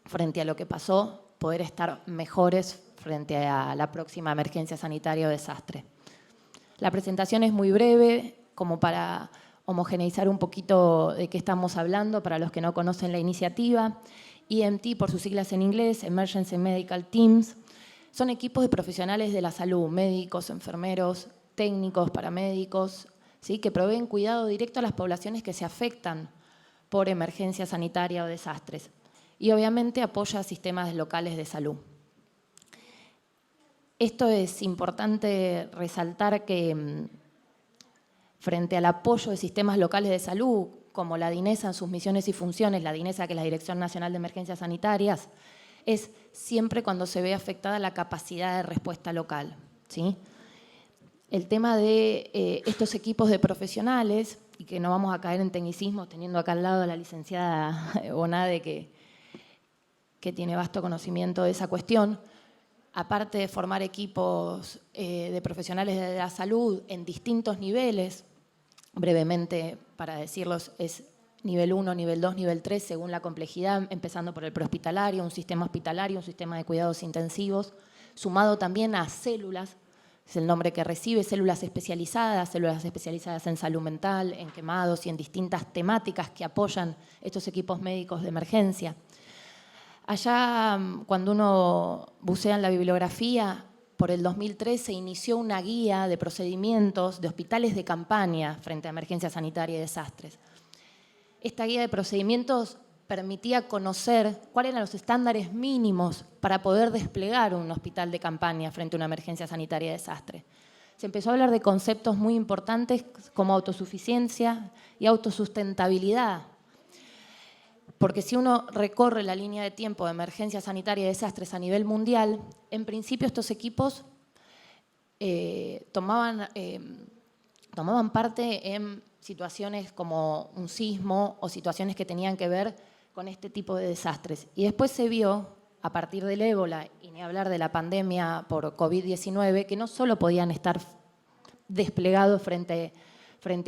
frente a lo que pasó, poder estar mejores frente a la próxima emergencia sanitaria o desastre. La presentación es muy breve, como para homogeneizar un poquito de qué estamos hablando para los que no conocen la iniciativa. EMT, por sus siglas en inglés, Emergency Medical Teams, son equipos de profesionales de la salud, médicos, enfermeros, técnicos, paramédicos, ¿sí?, que proveen cuidado directo a las poblaciones que se afectan por emergencia sanitaria o desastres. Y obviamente apoya a sistemas locales de salud. Esto es importante resaltar que frente al apoyo de sistemas locales de salud, como la DINESA en sus misiones y funciones, la DINESA, que es la Dirección Nacional de Emergencias Sanitarias, es siempre cuando se ve afectada la capacidad de respuesta local, ¿sí? El tema de estos equipos de profesionales, y que no vamos a caer en tecnicismos, teniendo acá al lado a la licenciada Bonade, que tiene vasto conocimiento de esa cuestión, aparte de formar equipos de profesionales de la salud en distintos niveles, brevemente para decirlos, es nivel 1, nivel 2, nivel 3, según la complejidad, empezando por el prehospitalario, un sistema hospitalario, un sistema de cuidados intensivos, sumado también a células es el nombre que recibe, células especializadas en salud mental, en quemados y en distintas temáticas que apoyan estos equipos médicos de emergencia. Allá, cuando uno bucea en la bibliografía, por el 2003 se inició una guía de procedimientos de hospitales de campaña frente a emergencia sanitaria y desastres. Esta guía de procedimientos permitía conocer cuáles eran los estándares mínimos para poder desplegar un hospital de campaña frente a una emergencia sanitaria y desastre. Se empezó a hablar de conceptos muy importantes como autosuficiencia y autosustentabilidad. Porque si uno recorre la línea de tiempo de emergencia sanitaria y desastres a nivel mundial, en principio estos equipos tomaban parte en situaciones como un sismo o situaciones que tenían que ver con este tipo de desastres. Y después se vio, a partir del ébola, y ni hablar de la pandemia por COVID-19, que no solo podían estar desplegados frente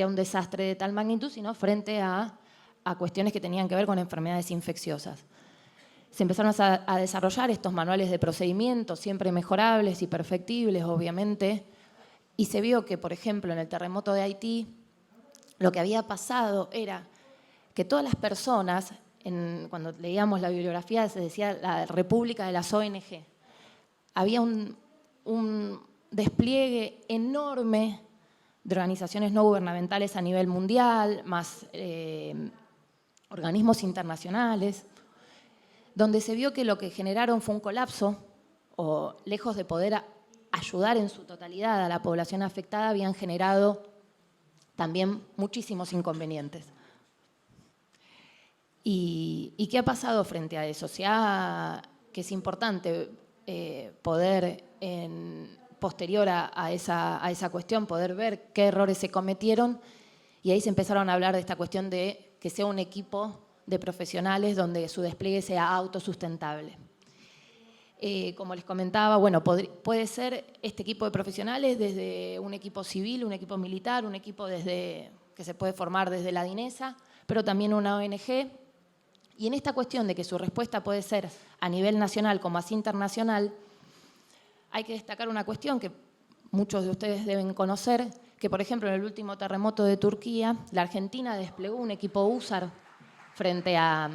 a un desastre de tal magnitud, sino frente a cuestiones que tenían que ver con enfermedades infecciosas. Se empezaron a desarrollar estos manuales de procedimientos, siempre mejorables y perfectibles, obviamente, y se vio que, por ejemplo, en el terremoto de Haití, lo que había pasado era que todas las personas, cuando leíamos la bibliografía, se decía la República de las ONG, había un despliegue enorme de organizaciones no gubernamentales a nivel mundial, más organismos internacionales, donde se vio que lo que generaron fue un colapso, o lejos de poder ayudar en su totalidad a la población afectada, habían generado también muchísimos inconvenientes. ¿Y qué ha pasado frente a eso? Que es importante poder, posterior a esa cuestión, poder ver qué errores se cometieron, y ahí se empezaron a hablar de esta cuestión de que sea un equipo de profesionales donde su despliegue sea autosustentable. Como les comentaba, bueno, puede ser este equipo de profesionales desde un equipo civil, un equipo militar, un equipo que se puede formar desde la DINESA, pero también una ONG. Y en esta cuestión de que su respuesta puede ser a nivel nacional como así internacional, hay que destacar una cuestión que muchos de ustedes deben conocer, que por ejemplo en el último terremoto de Turquía, la Argentina desplegó un equipo USAR frente a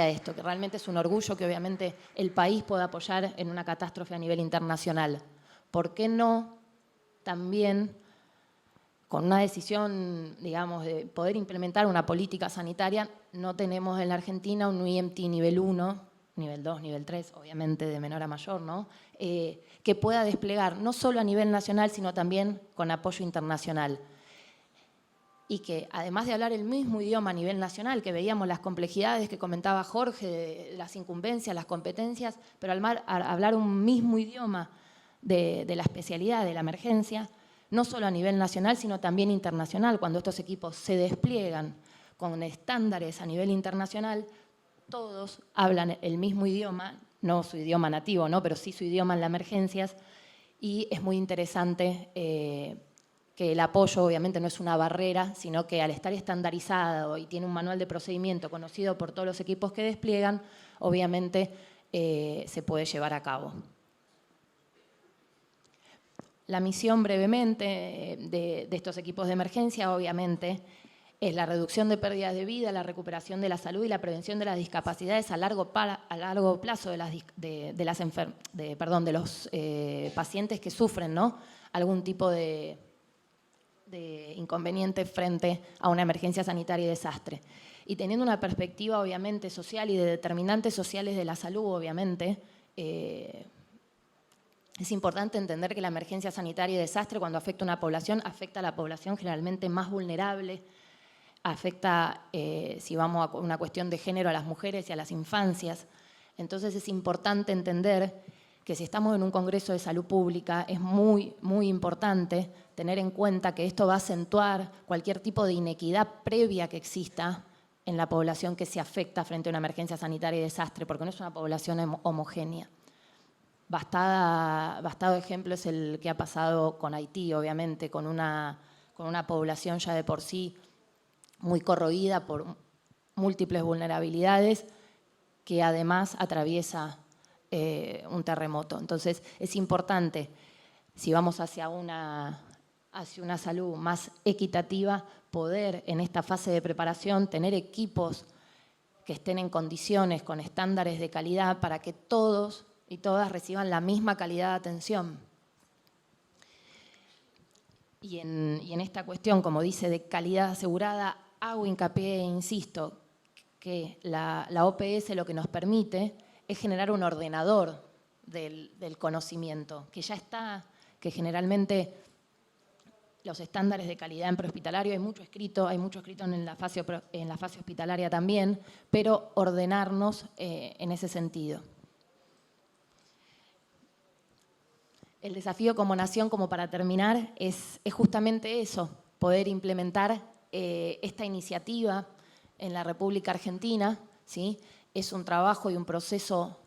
esto, que realmente es un orgullo que obviamente el país pueda apoyar en una catástrofe a nivel internacional. ¿Por qué no también con una decisión, digamos, de poder implementar una política sanitaria? No tenemos en la Argentina un IMT nivel 1, nivel 2, nivel 3, obviamente de menor a mayor, ¿no? Que pueda desplegar no solo a nivel nacional, sino también con apoyo internacional. Y que además de hablar el mismo idioma a nivel nacional, que veíamos las complejidades que comentaba Jorge, de las incumbencias, las competencias, pero al hablar un mismo idioma de la especialidad, de la emergencia, no solo a nivel nacional, sino también internacional. Cuando estos equipos se despliegan con estándares a nivel internacional, todos hablan el mismo idioma, no su idioma nativo, ¿no? Pero sí su idioma en las emergencias, y es muy interesante que el apoyo obviamente no es una barrera, sino que al estar estandarizado y tiene un manual de procedimiento conocido por todos los equipos que despliegan, obviamente se puede llevar a cabo. La misión brevemente de estos equipos de emergencia, obviamente, es la reducción de pérdidas de vida, la recuperación de la salud y la prevención de las discapacidades a largo plazo de los pacientes que sufren, ¿no?, algún tipo de inconveniente frente a una emergencia sanitaria y desastre. Y teniendo una perspectiva obviamente social y de determinantes sociales de la salud, obviamente, es importante entender que la emergencia sanitaria y desastre, cuando afecta a una población, afecta a la población generalmente más vulnerable, afecta, si vamos a una cuestión de género, a las mujeres y a las infancias. Entonces es importante entender que si estamos en un congreso de salud pública, es muy, muy importante tener en cuenta que esto va a acentuar cualquier tipo de inequidad previa que exista en la población que se afecta frente a una emergencia sanitaria y desastre, porque no es una población homogénea. Bastado ejemplo es el que ha pasado con Haití, obviamente, con una población ya de por sí muy corroída por múltiples vulnerabilidades, que además atraviesa un terremoto. Entonces es importante si vamos hacia una salud más equitativa, poder en esta fase de preparación tener equipos que estén en condiciones, con estándares de calidad, para que todos y todas reciban la misma calidad de atención. Y en esta cuestión, como dice, de calidad asegurada, hago hincapié e insisto que la OPS lo que nos permite es generar un ordenador del conocimiento, que ya está, que generalmente los estándares de calidad en prehospitalario, hay mucho escrito en la fase hospitalaria también, pero ordenarnos en ese sentido. El desafío como nación, como para terminar, es justamente eso, poder implementar esta iniciativa en la República Argentina, ¿sí? Es un trabajo y un proceso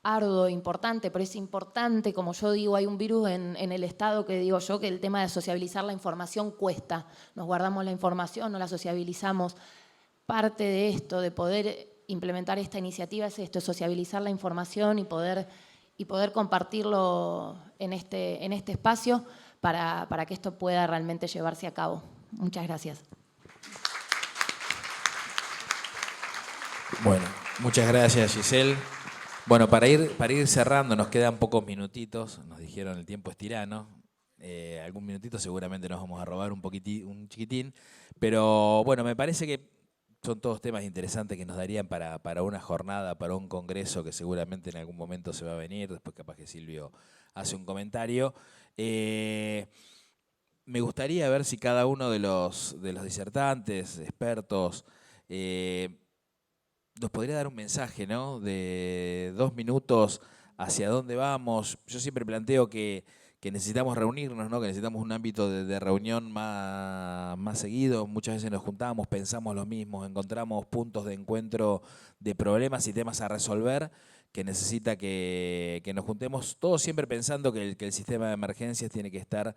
arduo, importante, pero es importante, como yo digo, hay un virus en el Estado que digo yo, que el tema de sociabilizar la información cuesta. Nos guardamos la información, no la sociabilizamos. Parte de esto, de poder implementar esta iniciativa, es esto, sociabilizar la información y poder compartirlo en este espacio para que esto pueda realmente llevarse a cabo. Muchas gracias. Bueno, muchas gracias, Giselle. Bueno, para ir cerrando, nos quedan pocos minutitos. Nos dijeron el tiempo es tirano. Algún minutito seguramente nos vamos a robar un chiquitín. Pero bueno, me parece que son todos temas interesantes que nos darían para una jornada, para un congreso que seguramente en algún momento se va a venir. Después capaz que Silvio hace un comentario. Me gustaría ver si cada uno de los disertantes, expertos, nos podría dar un mensaje, ¿no? De 2 minutos hacia dónde vamos. Yo siempre planteo que necesitamos reunirnos, ¿no? Que necesitamos un ámbito de reunión más seguido. Muchas veces nos juntamos, pensamos lo mismo, encontramos puntos de encuentro de problemas y temas a resolver que necesita que nos juntemos todos siempre pensando que el sistema de emergencias tiene que estar,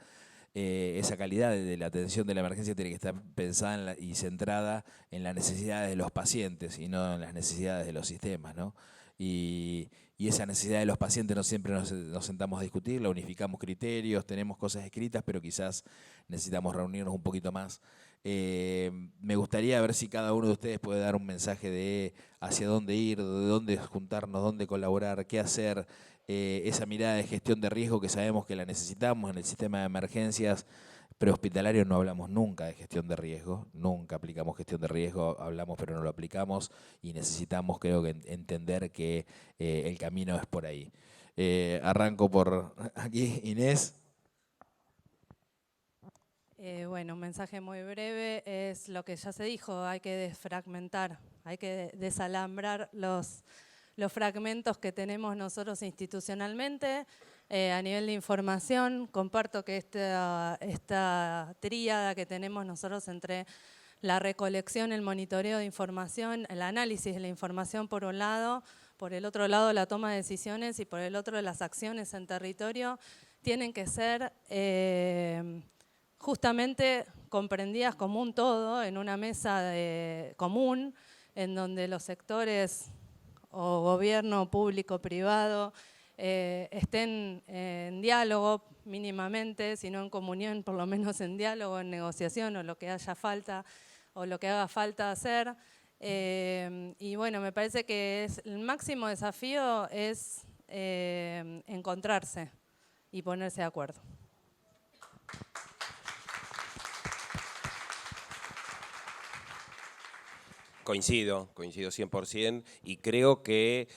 esa calidad de la atención de la emergencia tiene que estar pensada y centrada en las necesidades de los pacientes y no en las necesidades de los sistemas, ¿no? Y esa necesidad de los pacientes no siempre nos sentamos a discutirla, unificamos criterios, tenemos cosas escritas, pero quizás necesitamos reunirnos un poquito más. Me gustaría ver si cada uno de ustedes puede dar un mensaje de hacia dónde ir, de dónde juntarnos, dónde colaborar, qué hacer, esa mirada de gestión de riesgo que sabemos que la necesitamos en el sistema de emergencias. Prehospitalario no hablamos nunca de gestión de riesgo, nunca aplicamos gestión de riesgo, hablamos pero no lo aplicamos y necesitamos, creo que, entender que el camino es por ahí. Arranco por aquí, Inés. Bueno, un mensaje muy breve es lo que ya se dijo, hay que desfragmentar, hay que desalambrar los fragmentos que tenemos nosotros institucionalmente. A nivel de información, comparto que esta tríada que tenemos nosotros entre la recolección, el monitoreo de información, el análisis de la información por un lado, por el otro lado la toma de decisiones y por el otro las acciones en territorio, tienen que ser justamente comprendidas como un todo en una mesa común en donde los sectores o gobierno público, privado, estén en diálogo mínimamente, si no en comunión, por lo menos en diálogo, en negociación o lo que haya falta o lo que haga falta hacer. Y bueno, me parece que el máximo desafío es encontrarse y ponerse de acuerdo. Coincido 100% y creo que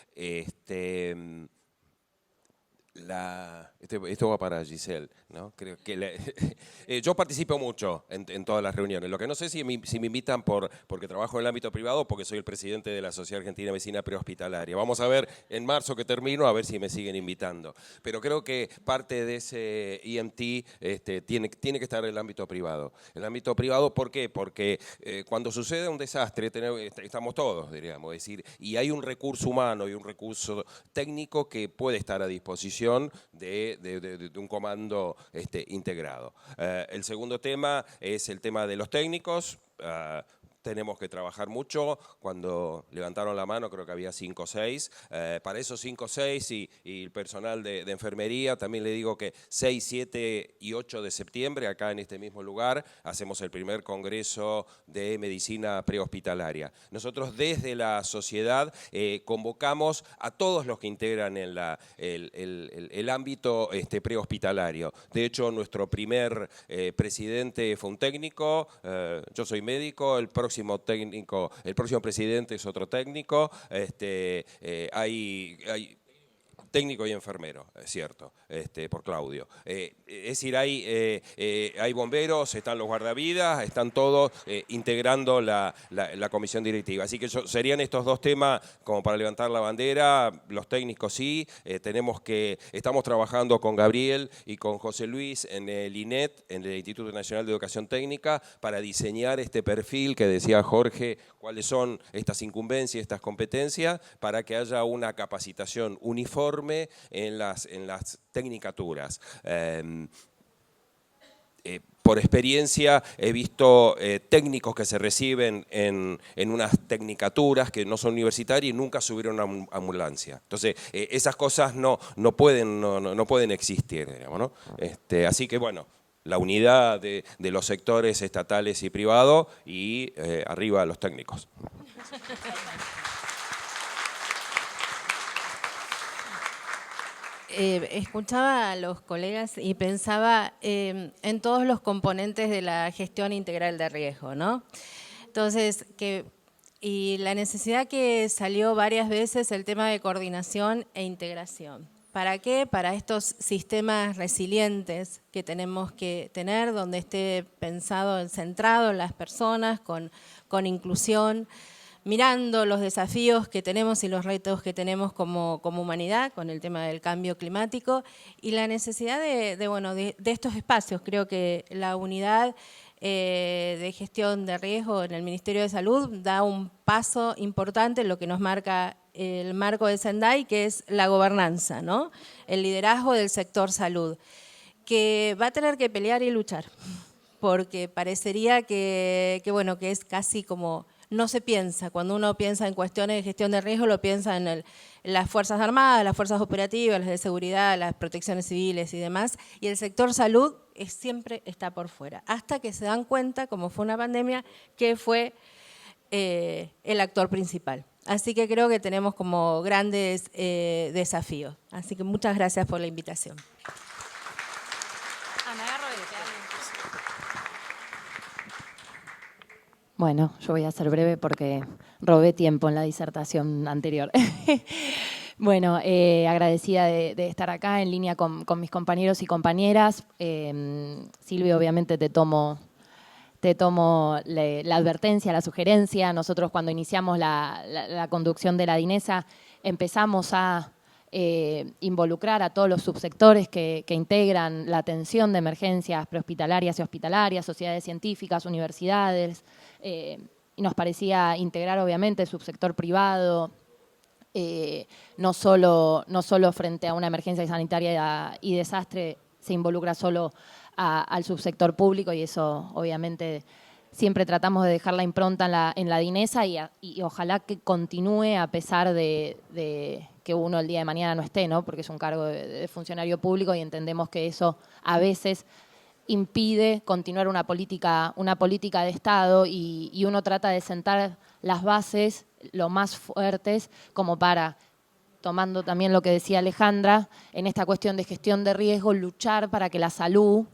esto va para Giselle, ¿no? Creo que yo participo mucho en todas las reuniones. Lo que no sé si me invitan porque trabajo en el ámbito privado o porque soy el presidente de la Sociedad Argentina de Medicina Prehospitalaria. Vamos a ver en marzo que termino, a ver si me siguen invitando. Pero creo que parte de ese EMT tiene que estar en el ámbito privado. En el ámbito privado, ¿por qué? Porque cuando sucede un desastre estamos todos, diríamos, es decir, y hay un recurso humano y un recurso técnico que puede estar a disposición de un comando integrado. El segundo tema es el tema de los técnicos. tenemos que trabajar mucho. Cuando levantaron la mano creo que había 5 o 6. Para esos 5 o 6 y el personal de enfermería, también le digo que 6, 7 y 8 de septiembre, acá en este mismo lugar, hacemos el primer congreso de medicina prehospitalaria. Nosotros desde la sociedad convocamos a todos los que integran en el ámbito prehospitalario. De hecho, nuestro primer presidente fue un técnico, yo soy médico, el próximo presidente es otro técnico, hay técnico y enfermero, es cierto, por Claudio. Es decir, hay bomberos, están los guardavidas, están todos integrando la comisión directiva. Así que serían estos 2 temas como para levantar la bandera. Los técnicos sí, estamos trabajando con Gabriel y con José Luis en el INET, en el Instituto Nacional de Educación Técnica, para diseñar este perfil que decía Jorge, cuáles son estas incumbencias, estas competencias, para que haya una capacitación uniforme en las tecnicaturas. Por experiencia he visto técnicos que se reciben en unas tecnicaturas que no son universitarias y nunca subieron a una ambulancia. Entonces, esas cosas no pueden existir, digamos, ¿no? Así que, bueno, la unidad de los sectores estatales y privados y arriba los técnicos. Escuchaba a los colegas y pensaba en todos los componentes de la gestión integral de riesgo, ¿no? Entonces, y la necesidad que salió varias veces el tema de coordinación e integración. ¿Para qué? Para estos sistemas resilientes que tenemos que tener, donde esté pensado, centrado en las personas, con inclusión, mirando los desafíos que tenemos y los retos que tenemos como humanidad con el tema del cambio climático y la necesidad de estos espacios. Creo que la unidad de gestión de riesgo en el Ministerio de Salud da un paso importante en lo que nos marca el marco de Sendai, que es la gobernanza, ¿no? El liderazgo del sector salud, que va a tener que pelear y luchar, porque parecería que es casi como... No se piensa, cuando uno piensa en cuestiones de gestión de riesgo, lo piensa en las Fuerzas Armadas, las Fuerzas Operativas, las de seguridad, las protecciones civiles y demás, y el sector salud siempre está por fuera, hasta que se dan cuenta, como fue una pandemia, que fue el actor principal. Así que creo que tenemos como grandes desafíos. Así que muchas gracias por la invitación. Bueno, yo voy a ser breve porque robé tiempo en la disertación anterior. Bueno, agradecida de estar acá en línea con mis compañeros y compañeras. Silvio, obviamente te tomo la advertencia, la sugerencia. Nosotros cuando iniciamos la conducción de la DINESA empezamos a involucrar a todos los subsectores que integran la atención de emergencias prehospitalarias y hospitalarias, sociedades científicas, universidades, y nos parecía integrar obviamente el subsector privado, no solo frente a una emergencia sanitaria y desastre se involucra solo al subsector público, y eso obviamente siempre tratamos de dejar la impronta en la DINESA y ojalá que continúe a pesar de que uno el día de mañana no esté, ¿no? Porque es un cargo de funcionario público y entendemos que eso a veces impide continuar una política de Estado y uno trata de sentar las bases lo más fuertes como para, tomando también lo que decía Alejandra, en esta cuestión de gestión de riesgo, luchar para que la salud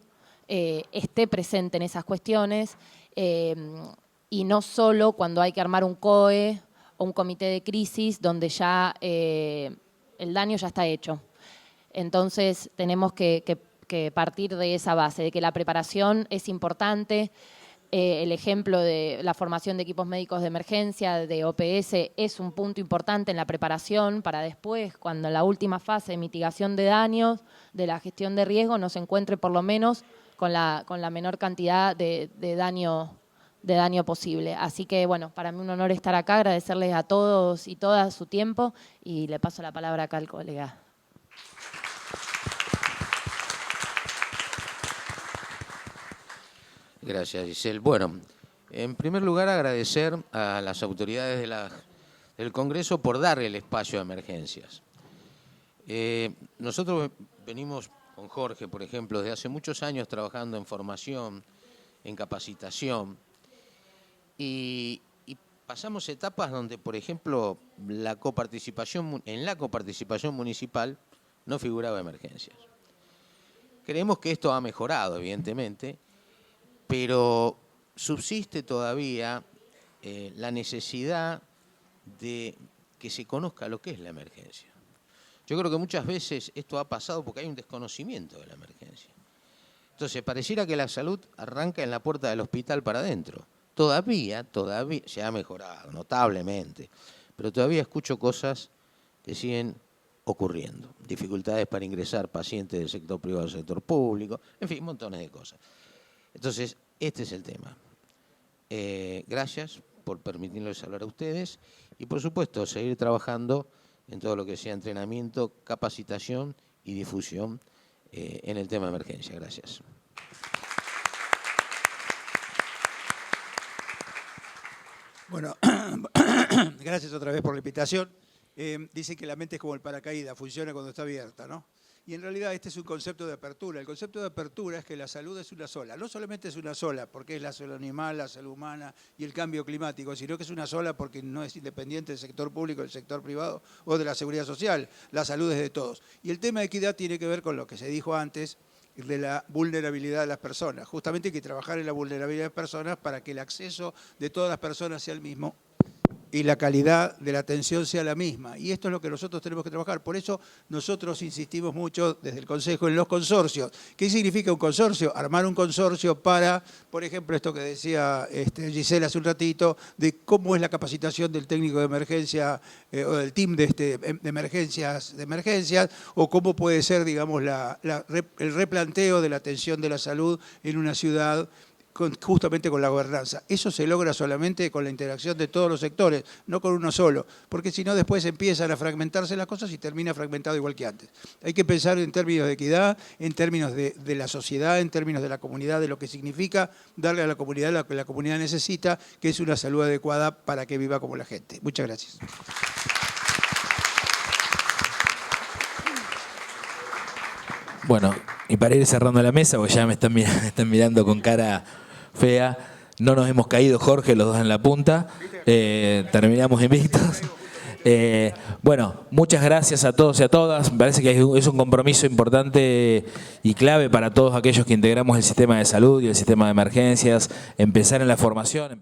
esté presente en esas cuestiones y no solo cuando hay que armar un COE o un comité de crisis donde ya el daño ya está hecho. Entonces tenemos que partir de esa base, de que la preparación es importante. El ejemplo de la formación de equipos médicos de emergencia, de OPS, es un punto importante en la preparación para después, cuando en la última fase de mitigación de daños, de la gestión de riesgo, nos encuentre por lo menos con la menor cantidad de daño posible. Así que, bueno, para mí un honor estar acá, agradecerles a todos y todas su tiempo y le paso la palabra acá al colega. Gracias, Giselle. Bueno, En primer lugar, agradecer a las autoridades del Congreso por darle el espacio a emergencias. Nosotros venimos con Jorge, por ejemplo, desde hace muchos años trabajando en formación, en capacitación, y pasamos etapas donde, por ejemplo, en la coparticipación municipal no figuraba emergencias. Creemos que esto ha mejorado, evidentemente, pero subsiste todavía la necesidad de que se conozca lo que es la emergencia. Yo creo que muchas veces esto ha pasado porque hay un desconocimiento de la emergencia. Entonces, pareciera que la salud arranca en la puerta del hospital para adentro. Todavía se ha mejorado notablemente, pero todavía escucho cosas que siguen ocurriendo. Dificultades para ingresar pacientes del sector privado al sector público, en fin, montones de cosas. Entonces, este es el tema. Gracias por permitirles hablar a ustedes y, por supuesto, seguir trabajando en todo lo que sea entrenamiento, capacitación y difusión en el tema de emergencia. Gracias. Bueno, gracias otra vez por la invitación. Dicen que la mente es como el paracaídas, funciona cuando está abierta, ¿no? Y en realidad este es un concepto de apertura. El concepto de apertura es que la salud es una sola. No solamente es una sola, porque es la salud animal, la salud humana y el cambio climático, sino que es una sola porque no es independiente del sector público, del sector privado o de la seguridad social. La salud es de todos. Y el tema de equidad tiene que ver con lo que se dijo antes, de la vulnerabilidad de las personas. Justamente hay que trabajar en la vulnerabilidad de las personas para que el acceso de todas las personas sea el mismo y la calidad de la atención sea la misma. Y esto es lo que nosotros tenemos que trabajar. Por eso nosotros insistimos mucho desde el Consejo en los consorcios. ¿Qué significa un consorcio? Armar un consorcio para, por ejemplo, esto que decía Gisela hace un ratito, de cómo es la capacitación del técnico de emergencia o del team de emergencias, o cómo puede ser, digamos, el replanteo de la atención de la salud en una ciudad justamente con la gobernanza. Eso se logra solamente con la interacción de todos los sectores, no con uno solo, porque si no después empiezan a fragmentarse las cosas y termina fragmentado igual que antes. Hay que pensar en términos de equidad, en términos de la sociedad, en términos de la comunidad, de lo que significa darle a la comunidad lo que la comunidad necesita, que es una salud adecuada para que viva como la gente. Muchas gracias. Bueno, y para ir cerrando la mesa, porque ya me están mirando con cara fea, no nos hemos caído, Jorge, los dos en la punta, terminamos invictos. Bueno, muchas gracias a todos y a todas. Me parece que es un compromiso importante y clave para todos aquellos que integramos el sistema de salud y el sistema de emergencias, empezar en la formación.